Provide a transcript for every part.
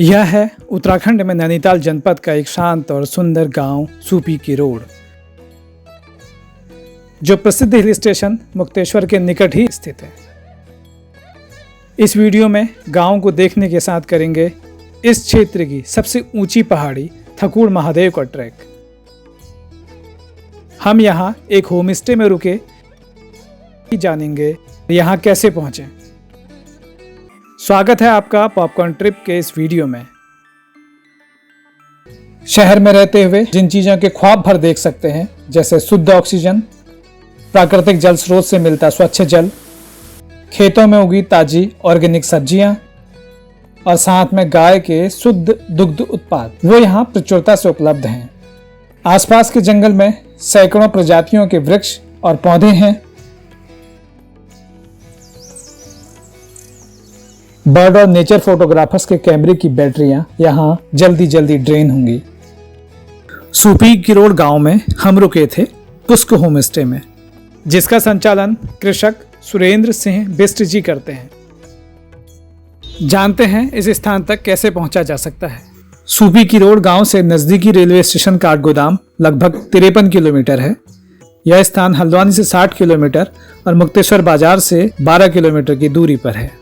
यह है उत्तराखंड में नैनीताल जनपद का एक शांत और सुंदर गांव सूपी किरोड़, जो प्रसिद्ध हिल स्टेशन मुक्तेश्वर के निकट ही स्थित है। इस वीडियो में गांव को देखने के साथ करेंगे इस क्षेत्र की सबसे ऊंची पहाड़ी थकुड़ महादेव का ट्रैक। हम यहाँ एक होम स्टे में रुके, जानेंगे यहाँ कैसे पहुँचे। स्वागत है आपका पॉपकॉर्न ट्रिप के इस वीडियो में। शहर में रहते हुए जिन चीजों के ख्वाब भर देख सकते हैं, जैसे शुद्ध ऑक्सीजन, प्राकृतिक जल स्रोत से मिलता स्वच्छ जल, खेतों में उगी ताजी ऑर्गेनिक सब्जियां और साथ में गाय के शुद्ध दुग्ध उत्पाद, वो यहाँ प्रचुरता से उपलब्ध हैं। आसपास के जंगल में सैकड़ों प्रजातियों के वृक्ष और पौधे हैं। बर्ड और नेचर फोटोग्राफर्स के कैमरे की बैटरियां यहाँ जल्दी जल्दी ड्रेन होंगी। सूपी किरोड़ गांव में हम रुके थे पुष्क होम स्टे में, जिसका संचालन कृषक सुरेंद्र सिंह बिष्ट जी करते हैं। जानते हैं इस स्थान तक कैसे पहुंचा जा सकता है। सूपी किरोड़ गांव से नजदीकी रेलवे स्टेशन काठगोदाम लगभग 53 किलोमीटर है। यह स्थान हल्द्वानी से 60 किलोमीटर और मुक्तेश्वर बाजार से 12 किलोमीटर की दूरी पर है।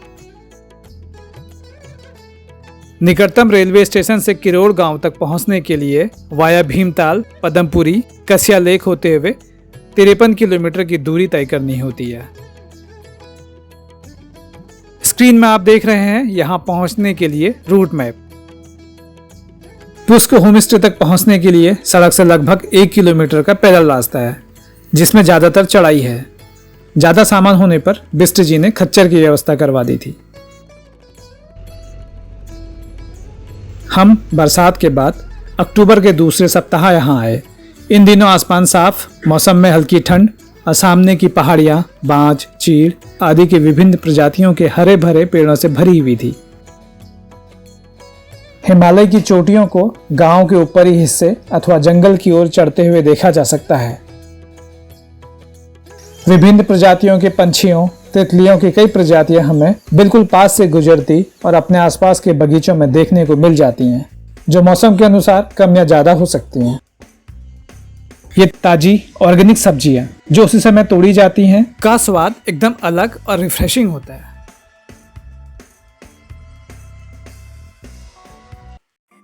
निकटतम रेलवे स्टेशन से किरोड़ गांव तक पहुंचने के लिए वाया भीमताल, पदमपुरी, कसिया लेक होते हुए 53 किलोमीटर की दूरी तय करनी होती है। स्क्रीन में आप देख रहे हैं यहां पहुंचने के लिए रूट मैप। पुष्क होमस्टे तक पहुंचने के लिए सड़क से लगभग 1 किलोमीटर का पैदल रास्ता है, जिसमें ज्यादातर चढ़ाई है। ज्यादा सामान होने पर बिष्ट जी ने खच्चर की व्यवस्था करवा दी थी। हम बरसात के बाद अक्टूबर के दूसरे सप्ताह यहाँ आए। इन दिनों आसमान साफ, मौसम में हल्की ठंड और सामने की पहाड़ियाँ बांज, चीड़ आदि के विभिन्न प्रजातियों के हरे भरे पेड़ों से भरी हुई थी। हिमालय की चोटियों को गांव के ऊपरी हिस्से अथवा जंगल की ओर चढ़ते हुए देखा जा सकता है। विभिन्न प्रजातियों के पंछियों, तितलियों की कई प्रजातियां हमें बिल्कुल पास से गुजरती और अपने आसपास के बगीचों में देखने को मिल जाती हैं, जो मौसम के अनुसार कम या ज्यादा हो सकती हैं। ये ताजी ऑर्गेनिक सब्जियां जो उसी समय तोड़ी जाती हैं, का स्वाद एकदम अलग और रिफ्रेशिंग होता है।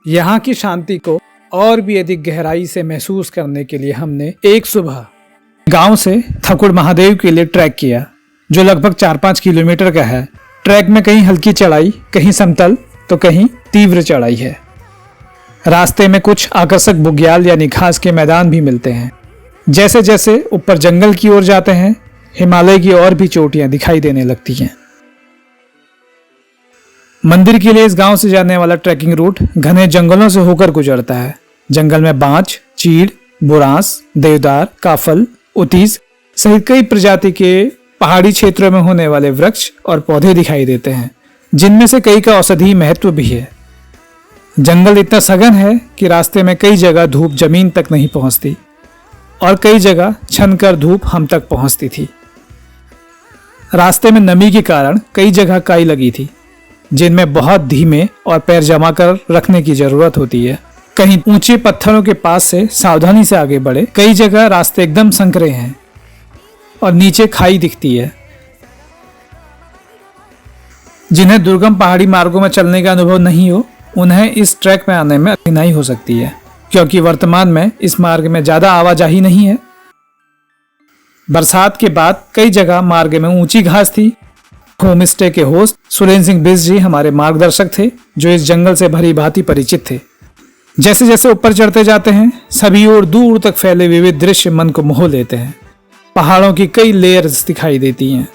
यहाँ की शांति को और भी अधिक गहराई से महसूस करने के लिए हमने एक सुबह गांव से थकुड़ महादेव के लिए ट्रैक किया, जो लगभग 4-5 किलोमीटर का है। ट्रैक में कहीं हल्की चढ़ाई, कहीं समतल तो कहीं तीव्र चढ़ाई है। रास्ते में कुछ आकर्षक बुग्याल यानी घास के मैदान भी मिलते हैं। जैसे जैसे ऊपर जंगल की ओर जाते हैं, हिमालय की और भी चोटियां दिखाई देने लगती हैं। मंदिर के लिए इस गांव से जाने वाला ट्रैकिंग रूट घने जंगलों से होकर गुजरता है। जंगल में बांज, चीड़, बुरांस, देवदार, काफल, उतीस सहित कई प्रजाति के पहाड़ी क्षेत्रों में होने वाले वृक्ष और पौधे दिखाई देते हैं, जिनमें से कई का औषधीय महत्व भी है। जंगल इतना सघन है कि रास्ते में कई जगह धूप जमीन तक नहीं पहुंचती और कई जगह छनकर धूप हम तक पहुंचती थी। रास्ते में नमी के कारण कई जगह काई लगी थी, जिनमें बहुत धीमे और पैर जमा कर रखने की जरूरत होती है। कहीं ऊंचे पत्थरों के पास से सावधानी से आगे बढ़े। कई जगह रास्ते एकदम संकरे हैं और नीचे खाई दिखती है। जिन्हें दुर्गम पहाड़ी मार्गों में चलने का अनुभव नहीं हो, उन्हें इस ट्रैक में आने में कठिनाई हो सकती है, क्योंकि वर्तमान में इस मार्ग में ज्यादा आवाजाही नहीं है। बरसात के बाद कई जगह मार्ग में ऊंची घास थी। होम स्टे के होस्ट सुरेंद्र सिंह बिष्ट जी हमारे मार्गदर्शक थे, जो इस जंगल से भली भांति परिचित थे। जैसे जैसे ऊपर चढ़ते जाते हैं, सभी ओर दूर तक फैले विविध दृश्य मन को मोह लेते हैं। पहाड़ों की कई लेयर्स दिखाई देती हैं।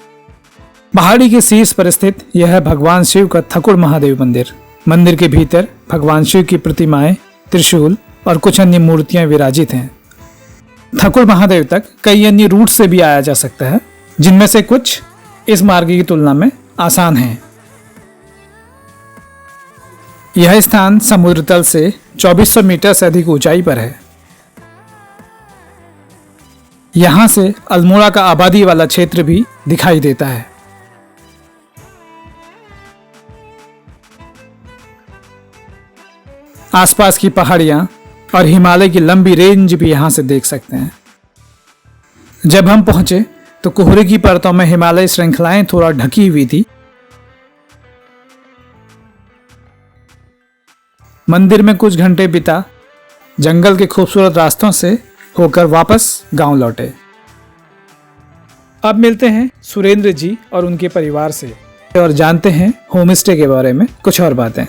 पहाड़ी के शीर्ष पर स्थित यह है भगवान शिव का थकुड़ महादेव मंदिर। मंदिर के भीतर भगवान शिव की प्रतिमाएं, त्रिशूल और कुछ अन्य मूर्तियां विराजित हैं। थकुड़ महादेव तक कई अन्य रूट से भी आया जा सकता है, जिनमें से कुछ इस मार्ग की तुलना में आसान हैं। यह स्थान समुद्र तल से 2400 मीटर से अधिक ऊंचाई पर है। यहां से अल्मोड़ा का आबादी वाला क्षेत्र भी दिखाई देता है। आसपास की पहाड़ियां और हिमालय की लंबी रेंज भी यहां से देख सकते हैं। जब हम पहुंचे तो कोहरे की परतों में हिमालय श्रृंखलाएं थोड़ा ढकी हुई थी। मंदिर में कुछ घंटे बिता जंगल के खूबसूरत रास्तों से होकर वापस गांव लौटे। अब मिलते हैं सुरेंद्र जी और उनके परिवार से और जानते हैं होम स्टे के बारे में कुछ और बातें।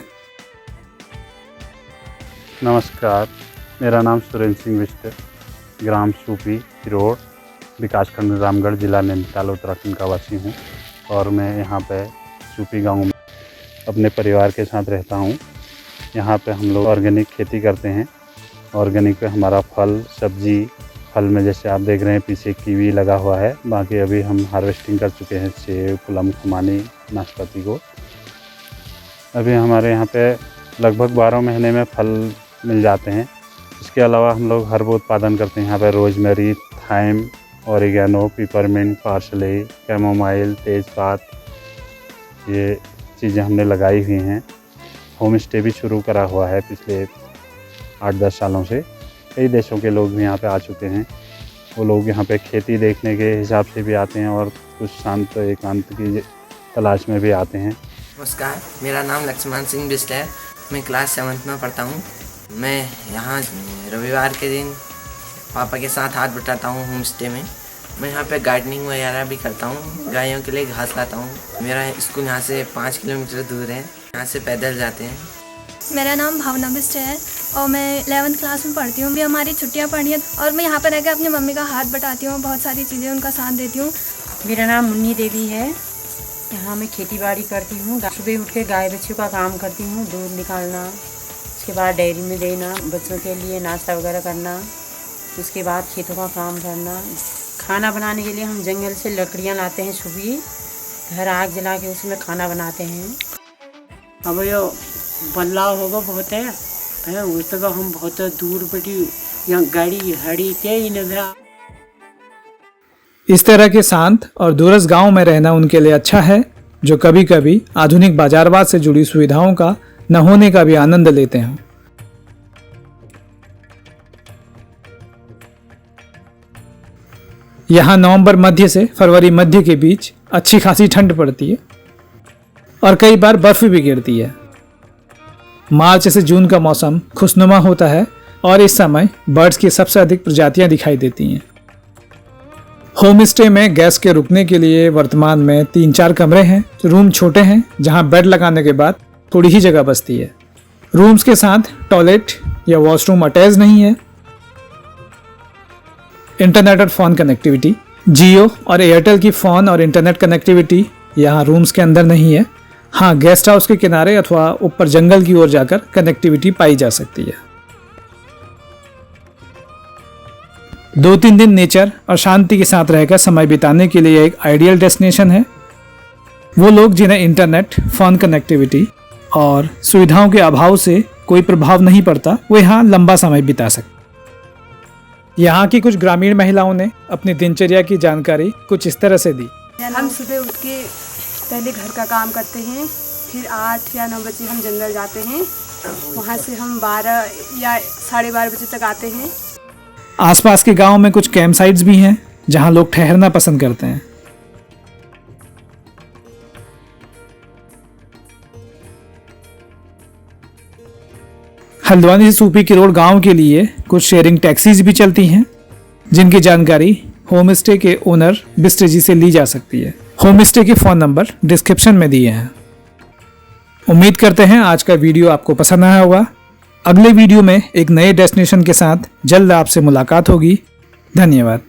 नमस्कार, मेरा नाम सुरेंद्र सिंह बिष्ट, ग्राम सूपी किरोड़, विकासखंड रामगढ़, जिला नैनीताल, उत्तराखंड का वासी हूँ और मैं यहाँ पे सूपी गांव में अपने परिवार के साथ रहता हूँ। यहाँ पे हम लोग ऑर्गेनिक खेती करते हैं। ऑर्गेनिक पे हमारा फल सब्जी, फल में जैसे आप देख रहे हैं पीछे कीवी लगा हुआ है, बाकी अभी हम हार्वेस्टिंग कर चुके हैं सेब, प्लम, खुमानी, नाशपाती को। अभी हमारे यहाँ पे लगभग 12 महीने में फल मिल जाते हैं। इसके अलावा हम लोग हर्ब उत्पादन करते हैं। यहाँ पे rosemary, thyme, oregano, peppermint, parsley, chamomile, तेज़पात, ये चीज़ें हमने लगाई हुई हैं। होम स्टे भी शुरू करा हुआ है पिछले 8-10 सालों से। कई देशों के लोग भी यहाँ पे आ चुके हैं। वो लोग यहाँ पे खेती देखने के हिसाब से भी आते हैं और कुछ शांत एकांत की तलाश में भी आते हैं। नमस्कार, मेरा नाम लक्ष्मण सिंह बिष्ट है। मैं क्लास 7 में पढ़ता हूँ। मैं यहाँ रविवार के दिन पापा के साथ हाथ बटाता हूँ होम स्टे में। मैं यहाँ पे गार्डनिंग वगैरह भी करता हूँ, गायों के लिए घास लाता हूँ। मेरा स्कूल यहाँ से 5 किलोमीटर दूर है, यहाँ से पैदल जाते हैं। मेरा नाम भावना बिष्ट है और मैं 11th क्लास में पढ़ती हूँ। अभी हमारी छुट्टियाँ पड़ी हैं और मैं यहाँ पर रहकर अपनी मम्मी का हाथ बटाती हूँ, बहुत सारी चीज़ें उनका साथ देती हूँ। मेरा नाम मुन्नी देवी है। यहाँ मैं खेती बाड़ी करती हूँ। सुबह उठ के गाय बच्चों का काम करती हूँ, दूध निकालना, उसके बाद डेयरी में देना, बच्चों के लिए नाश्ता वगैरह करना, उसके बाद खेतों का काम करना। खाना बनाने के लिए हम जंगल से लकड़ियाँ लाते हैं, सुबह घर आग जला के उसमें खाना बनाते हैं। अब यो बदलाव होगा बहुत है उस तक हम बहुत दूर बटी यहाँ गाड़ी हड़ी के ही नजर। इस तरह के शांत और दूरस्थ गांव में रहना उनके लिए अच्छा है, जो कभी कभी आधुनिक बाजारवाद से जुड़ी सुविधाओं का न होने का भी आनंद लेते हैं। यहाँ नवंबर मध्य से फरवरी मध्य के बीच अच्छी खासी ठंड पड़ती है और कई बार बर्फ भी गिरती है। मार्च से जून का मौसम खुशनुमा होता है और इस समय बर्ड्स की सबसे अधिक प्रजातियां दिखाई देती हैं। होम स्टे में गेस्ट के रुकने के लिए वर्तमान में 3-4 कमरे हैं। रूम छोटे हैं, जहां बेड लगाने के बाद थोड़ी ही जगह बचती है। रूम्स के साथ टॉयलेट या वॉशरूम अटैच नहीं है। इंटरनेट और फ़ोन कनेक्टिविटी, जियो और एयरटेल की फ़ोन और इंटरनेट कनेक्टिविटी यहाँ रूम्स के अंदर नहीं है। हाँ, गेस्ट हाउस के किनारे अथवा ऊपर जंगल की ओर जाकर कनेक्टिविटी पाई जा सकती है। 2-3 दिन नेचर और शांति के साथ रहकर समय बिताने के लिए एक आइडियल डेस्टिनेशन है। वो लोग जिन्हें इंटरनेट, फ़ोन कनेक्टिविटी और सुविधाओं के अभाव से कोई प्रभाव नहीं पड़ता, वो यहाँ लंबा समय बिता सकते। यहाँ की कुछ ग्रामीण महिलाओं ने अपनी दिनचर्या की जानकारी कुछ इस तरह से दी। हम सुबह उठ के पहले घर का काम करते हैं, फिर 8 या 9 बजे हम जंगल जाते हैं। वहाँ से हम 12 या 12:30 बजे तक आते हैं। आसपास के गांव में कुछ कैंप साइट्स भी हैं, जहां लोग ठहरना पसंद करते हैं। हल्द्वानी से सूपी किरोड़ गांव के लिए कुछ शेयरिंग टैक्सीज भी चलती हैं, जिनकी जानकारी होम स्टे के ओनर बिष्ट जी से ली जा सकती है। होम स्टे के फ़ोन नंबर डिस्क्रिप्शन में दिए हैं। उम्मीद करते हैं आज का वीडियो आपको पसंद आया होगा। अगले वीडियो में एक नए डेस्टिनेशन के साथ जल्द आपसे मुलाकात होगी। धन्यवाद।